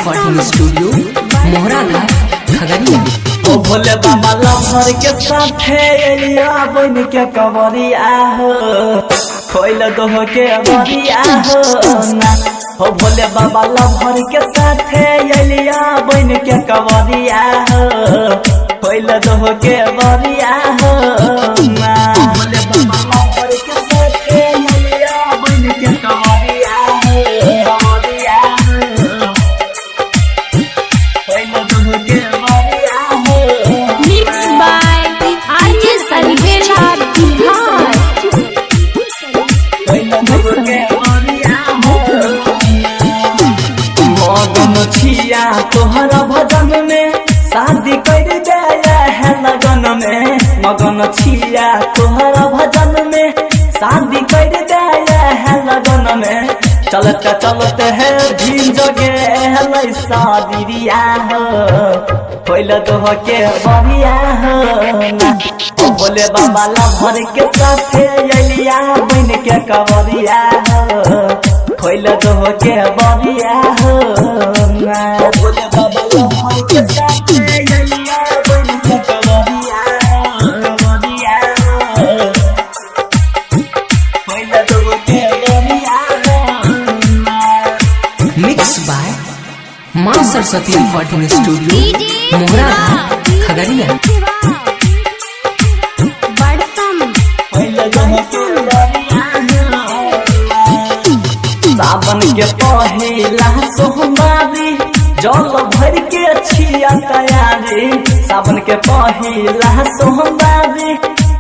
Recording studio मोहरा घाट खगड़िया। ओ भोले बाबा लहर के साथे एलिया बन के कवरिया हो खोइल दोह के बरिया हो ना। ओ भोले बाबा लहर के साथे एलिया बन के कवरिया हो खोइल दोह के बरिया हो ना। भोले बाबा लहर के साथे एलिया बन के कवरिया हो कवरिया हो खोइल दोह के बरिया हो। Mixed by RJ Salvela Bihar। मगन छिया तोहरा भजन में शादी कर दिया है लगन में। मगन छिया तोहरा भजन में शादी कर दिया है लगन में। चलते चलते है भी जगे शादिया हो खोइल दोह के बरिया हो ना। ओ भोले बाबा लहर के साथे एलिया बन के कवरिया हो खोइल दोह के बरिया हो ना। भोले बाबा लहर के साथे एलिया बन के कवरिया हो कवरिया हो खोइल दोह के बरिया हो ना। मिक्स बाय मां सरस्वती रिकॉर्डिंग स्टूडियो मोहरा घाट खगड़िया। सावन के पहिला सोमवारी जल भर के छिया तैयारी। सावन के पहिला सोमवारी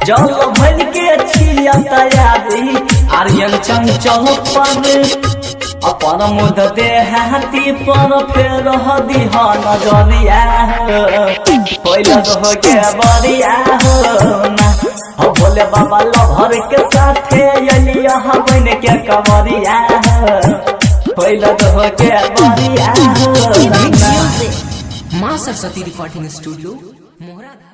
जल भर के छिया तैयारी। आर्यन चंचल पर अपन मुद दे हाथी पर फेर दिह नजरिया हो खोइल दोह के बरिया हो ना। हो भोले बाबा लहर के साथे एलिया बन के कवरिया हो खोइल दोह के बरिया हो ना। मां सरस्वती रिकॉर्डिंग स्टूडियो मोहरा घाट।